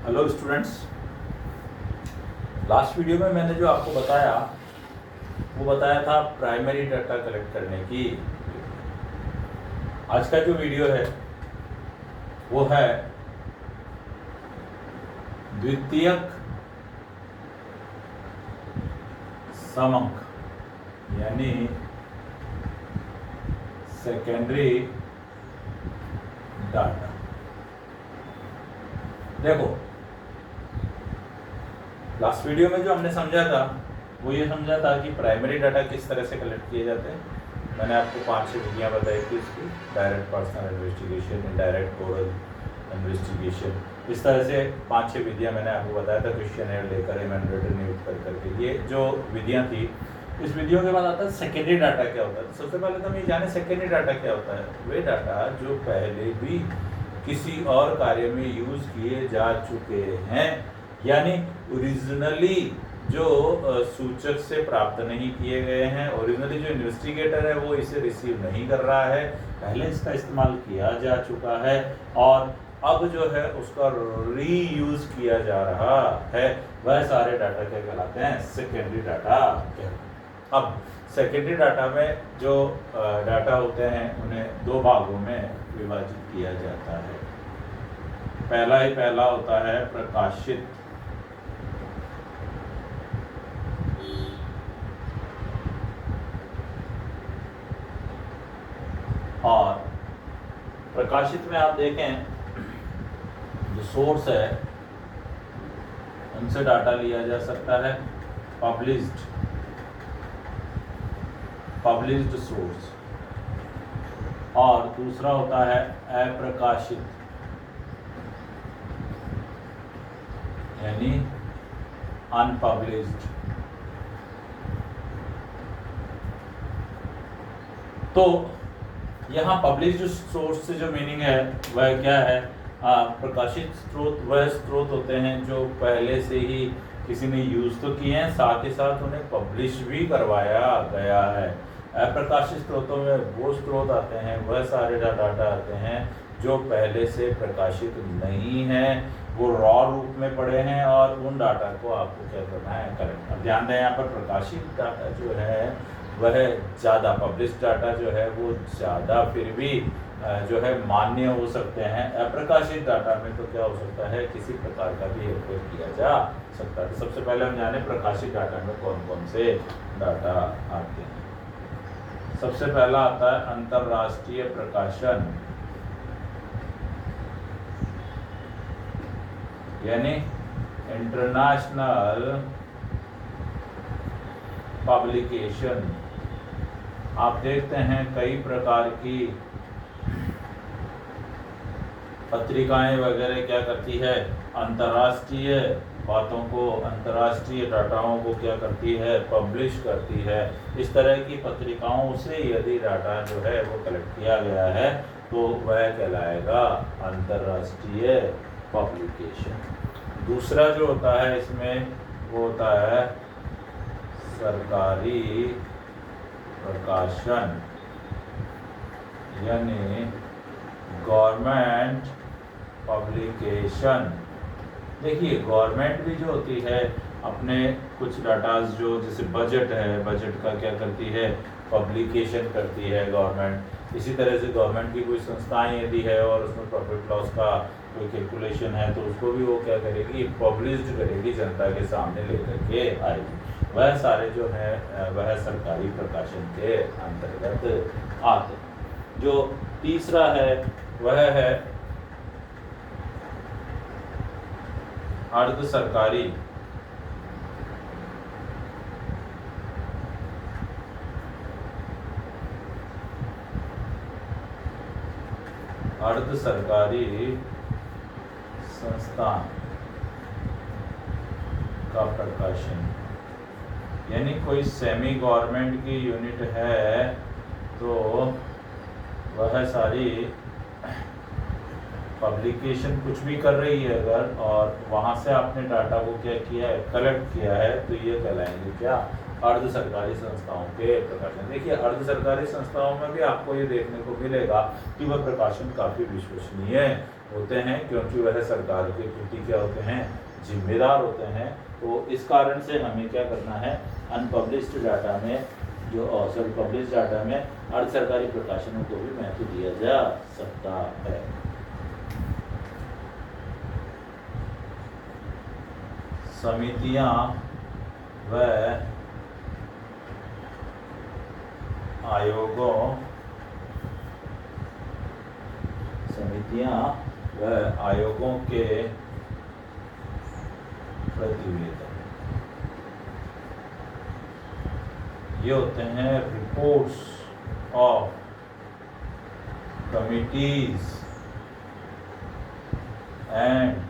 Hello students, last video में मैंने जो आपको बताया वो बताया था प्राइमरी डाटा कलेक्ट करने की। आज का जो वीडियो है वो है द्वितीयक समंक यानी सेकेंडरी डाटा। देखो, लास्ट वीडियो में जो हमने समझा था वो ये समझा था कि प्राइमरी डाटा किस तरह से कलेक्ट किए जाते हैं। मैंने आपको 5-6 विधियाँ बताई थी उसकी, direct personal investigation, indirect oral investigation, इस तरह से 5-6 विधियाँ मैंने आपको बताया था, क्वेश्चन लेकर इमेंडेटर नियुक्त कर करके। ये जो विधियाँ थी, इस विधियों के बाद आता है सेकेंडरी डाटा क्या होता है। सबसे पहले तो हम ये जाने सेकेंडरी डाटा क्या होता है। वे डाटा जो पहले भी किसी और कार्य में यूज किए जा चुके हैं, यानी ओरिजिनली जो सूचक से प्राप्त नहीं किए गए हैं, ओरिजिनली जो इन्वेस्टिगेटर है वो इसे रिसीव नहीं कर रहा है, पहले इसका इस्तेमाल किया जा चुका है और अब जो है उसका रीयूज किया जा रहा है, वह सारे डाटा क्या कहलाते हैं? सेकेंडरी डाटा कहलाते हैं। अब सेकेंडरी डाटा में जो डाटा होते हैं उन्हें दो भागों में विभाजित किया जाता है। पहला होता है प्रकाशित, और प्रकाशित में आप देखें जो सोर्स है उनसे डाटा लिया जा सकता है, पब्लिश्ड सोर्स। और दूसरा होता है अप्रकाशित यानी अनपब्लिश्ड। तो यहाँ पब्लिश्ड सोर्स से जो मीनिंग है वह क्या है? प्रकाशित स्रोत वह स्रोत होते हैं जो पहले से ही किसी ने यूज तो किए हैं, साथ ही साथ उन्हें पब्लिश भी करवाया गया है। अप्रकाशित स्रोतों में वो स्रोत आते हैं, वह सारे डाटा आते हैं जो पहले से प्रकाशित नहीं है, वो रॉ रूप में पड़े हैं और उन डाटा को आपको क्या करना है? करेक्ट। अब ध्यान दें, यहाँ पर प्रकाशित डाटा जो है वह ज़्यादा, पब्लिश डाटा जो है वो ज़्यादा फिर भी जो है मान्य हो सकते हैं। अप्रकाशित डाटा में तो क्या हो सकता है? किसी प्रकार का भी उपयोग किया जा सकता है। तो सबसे पहले हम जाने प्रकाशित डाटा में कौन कौन से डाटा आते हैं। सबसे पहला आता है अंतरराष्ट्रीय प्रकाशन यानी इंटरनेशनल पब्लिकेशन। आप देखते हैं कई प्रकार की पत्रिकाएं वगैरह क्या करती है? अंतर्राष्ट्रीय बातों को, अंतर्राष्ट्रीय डाटाओं को क्या करती है? पब्लिश करती है। इस तरह की पत्रिकाओं से यदि डाटा जो है वो कलेक्ट किया गया है तो वह कहलाएगा अंतर्राष्ट्रीय पब्लिकेशन। दूसरा जो होता है इसमें वो होता है सरकारी प्रकाशन यानी गवर्नमेंट पब्लिकेशन। देखिए, गवर्नमेंट भी जो होती है अपने कुछ डाटाज जो जैसे बजट है, बजट का क्या करती है? पब्लिकेशन करती है गवर्नमेंट। इसी तरह से गवर्नमेंट की कोई संस्थाएं यदि है और उसमें प्रॉफिट लॉस का कोई कैलकुलेशन है तो उसको भी वो क्या करेगी? पब्लिश्ड करेगी, जनता के सामने लेकर के आएगी। वह सारे जो है वह सरकारी प्रकाशन के अंतर्गत आते हैं। जो तीसरा है वह है अर्ध सरकारी संस्थान का प्रकाशन। यानी कोई सेमी गवर्नमेंट की यूनिट है तो वह सारी पब्लिकेशन कुछ भी कर रही है अगर, और वहाँ से आपने डाटा को क्या किया है? कलेक्ट किया है, तो ये कहलाएंगे क्या? अर्ध सरकारी संस्थाओं के प्रकाशन। देखिए अर्ध सरकारी संस्थाओं में भी आपको ये देखने को मिलेगा कि वह प्रकाशन काफ़ी विश्वसनीय होते हैं, क्योंकि वह सरकार के प्रति क्या होते हैं, जिम्मेदार होते हैं। तो इस कारण से हमें क्या करना है, अनपब्लिश्ड डाटा में पब्लिश डाटा में अर्ध सरकारी प्रकाशनों को भी महत्व दिया जा सकता है। समितियां व आयोगों के प्रतिवेदन ये होते हैं reports of committees and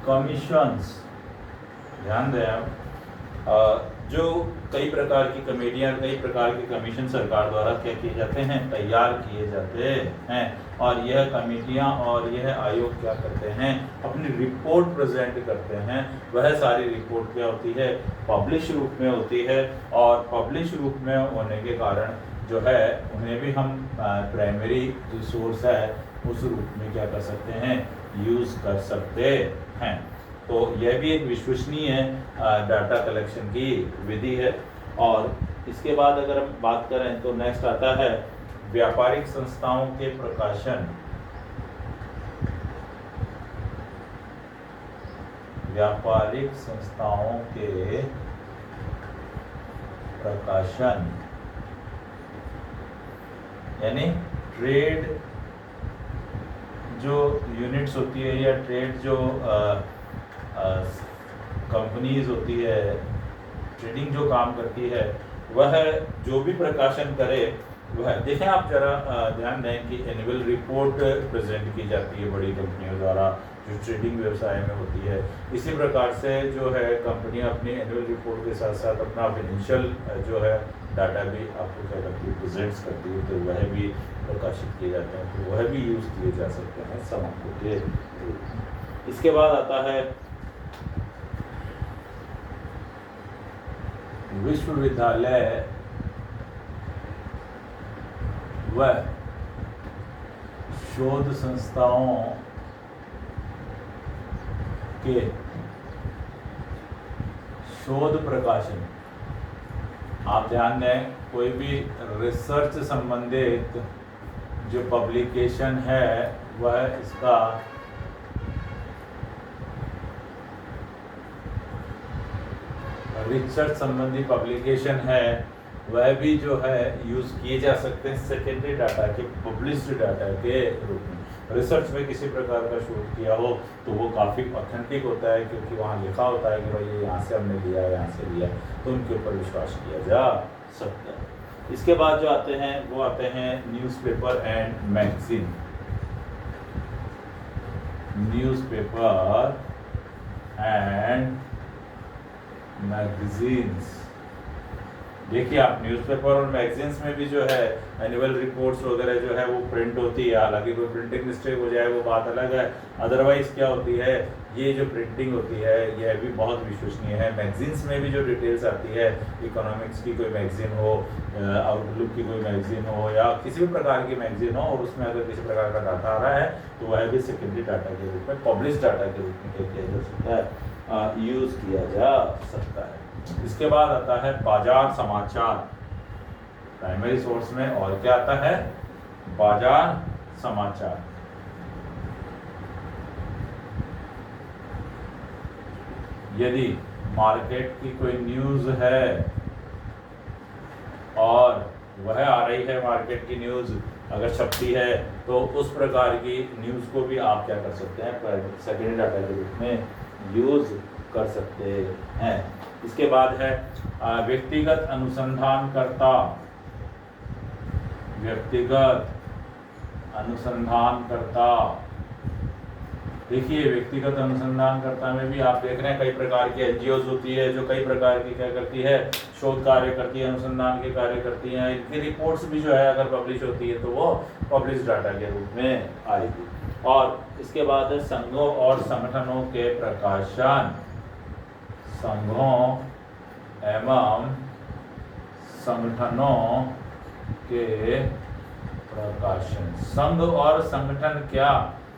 commissions. ध्यान दें आप, जो कई प्रकार की कमेटियां, कई प्रकार के कमीशन सरकार द्वारा क्या किए जाते हैं, तैयार किए जाते हैं। और यह कमेटियां और यह आयोग क्या करते हैं, अपनी रिपोर्ट प्रेजेंट करते हैं। वह सारी रिपोर्ट क्या होती है, पब्लिश रूप में होती है। और पब्लिश रूप में होने के कारण जो है उन्हें भी हम प्राइमरी रिसोर्स है उस रूप में क्या कर सकते हैं, यूज़ कर सकते हैं। तो यह भी एक विश्वसनीय डाटा कलेक्शन की विधि है। और इसके बाद अगर हम बात करें तो नेक्स्ट आता है व्यापारिक संस्थाओं के प्रकाशन। व्यापारिक संस्थाओं के प्रकाशन यानी ट्रेड जो यूनिट्स होती है या ट्रेड जो कंपनीज होती है, ट्रेडिंग जो काम करती है, वह जो भी प्रकाशन करे वह देखें आप जरा ध्यान दें कि एनुअल रिपोर्ट प्रेजेंट की जाती है बड़ी कंपनियों द्वारा जो ट्रेडिंग व्यवसाय में होती है। इसी प्रकार से जो है कंपनियां अपनी एनुअल रिपोर्ट के साथ साथ अपना फाइनेंशियल जो है डाटा भी आपको क्या करती है, प्रेजेंट्स करती है, तो वह भी प्रकाशित किए जाते हैं, तो वह भी यूज़ किए जा सकते हैं समाप्ति के रूप में। इसके बाद आता है विश्वविद्यालय व शोध संस्थाओं के शोध प्रकाशन। आप ध्यान दें, कोई भी रिसर्च संबंधित जो पब्लिकेशन है वह इसका रिसर्च संबंधी पब्लिकेशन है, वह भी जो है यूज़ किए जा सकते हैं सेकेंडरी डाटा के, पब्लिश्ड डाटा के रूप में। रिसर्च में किसी प्रकार का शोध किया हो तो वो काफ़ी ऑथेंटिक होता है, क्योंकि वहाँ लिखा होता है कि भाई ये यहाँ से हमने लिया, यहाँ से लिया, तो उनके ऊपर विश्वास किया जा सकता है। इसके बाद जो आते हैं वो आते हैं newspaper and magazine. Newspaper and magazines. देखिए आप न्यूज़पेपर और मैगजीन्स में भी जो है एनुअल रिपोर्ट्स वगैरह जो है वो प्रिंट होती है। हालांकि कोई प्रिंटिंग मिस्टेक हो जाए वो बात अलग है, अदरवाइज क्या होती है, ये जो प्रिंटिंग होती है यह भी बहुत विश्वसनीय है। मैगजीन्स में भी जो डिटेल्स आती है, इकोनॉमिक्स की कोई मैगजीन हो, आउटलुक की कोई मैगजीन हो या किसी भी प्रकार की मैगजीन हो, और उसमें अगर किसी प्रकार का डाटा आ रहा है तो वह भी सेकेंडरी डाटा के रूप में, पब्लिश डाटा के रूप में क्या किया जा सकता है, यूज़ किया जा सकता है। इसके बाद आता है बाजार समाचार प्राइमरी सोर्स में। और क्या आता है, बाजार समाचार। यदि मार्केट की कोई न्यूज़ है और वह आ रही है, मार्केट की न्यूज़ अगर छपती है तो उस प्रकार की न्यूज़ को भी आप क्या कर सकते हैं, सेकेंडरी डाटा के रूप में यूज़ कर सकते हैं। इसके बाद है व्यक्तिगत अनुसंधानकर्ता। व्यक्तिगत अनुसंधानकर्ता, देखिए व्यक्तिगत अनुसंधानकर्ता में भी आप देख रहे हैं कई प्रकार की एनजीओज होती है जो कई प्रकार की क्या करती है, शोध कार्य करती है, अनुसंधान के कार्य करती हैं। इनकी रिपोर्ट्स भी जो है अगर पब्लिश होती है तो वो पब्लिश डाटा के रूप में आएगी। और इसके बाद है संघों और संगठनों के प्रकाशन। संघों एवं संगठनों के प्रकाशन। संघ और संगठन क्या,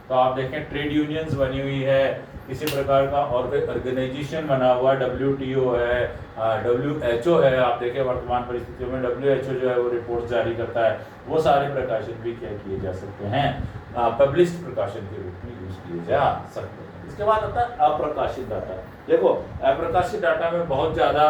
तो आप देखें ट्रेड यूनियंस बनी हुई है, किसी प्रकार का ऑर्गेनाइजेशन बना हुआ, WTO है, WHO है। आप देखें वर्तमान परिस्थितियों में WHO जो है वो रिपोर्ट जारी करता है। वो सारे प्रकाशन भी क्या किए जा सकते हैं, पब्लिश्ड प्रकाशन के रूप में यूज किए जा सकते हैं। इसके बाद आता है अप्रकाशित डाटा। देखो अप्रकाशित डाटा में बहुत ज़्यादा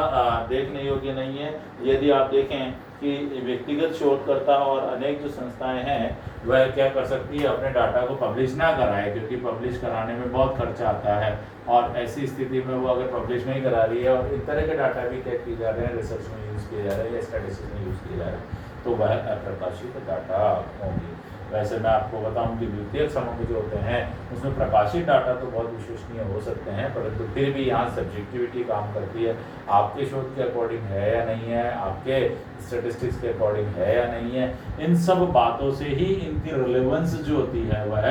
देखने योग्य नहीं है। यदि आप देखें कि व्यक्तिगत शोधकर्ता और अनेक जो संस्थाएं हैं वह क्या कर सकती है, अपने डाटा को पब्लिश ना कराए, क्योंकि पब्लिश कराने में बहुत खर्चा आता है। और ऐसी स्थिति में वो अगर पब्लिश नहीं करा रही है और इस तरह के डाटा भी क्या किए जा रहे हैं, रिसर्च में यूज़ किए जा रहे हैं या स्टैटिस्टिक्स में यूज़ किए जा रहे हैं, तो वह अप्रकाशित डाटा होंगे। वैसे मैं आपको बताऊं कि द्वितीयक समूह जो होते हैं उसमें प्रकाशित डाटा तो बहुत विश्वसनीय हो सकते हैं, परंतु फिर भी यहाँ सब्जेक्टिविटी काम करती है। आपके शोध के अकॉर्डिंग है या नहीं है, आपके स्टैटिस्टिक्स के अकॉर्डिंग है या नहीं है, इन सब बातों से ही इनकी रिलेवेंस जो होती है वह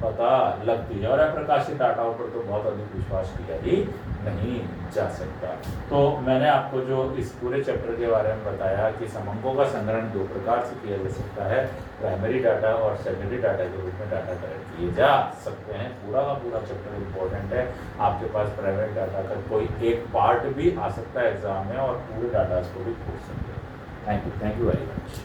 पता लगती है। और अप्रकाशित डाटाओं पर तो बहुत अधिक विश्वास किया ही नहीं जा सकता। तो मैंने आपको जो इस पूरे चैप्टर के बारे में बताया कि समंकों का संग्रहण दो प्रकार से किया जा सकता है, प्राइमरी डाटा और सेकेंडरी डाटा के रूप में डाटा कलेक्ट किए जा सकते हैं। पूरा का पूरा चैप्टर इम्पोर्टेंट है। आपके पास प्राइमरी डाटा का कोई एक पार्ट भी आ सकता है एग्जाम में और पूरे डाटा को भी पूछ सकते हैं। Thank you very much.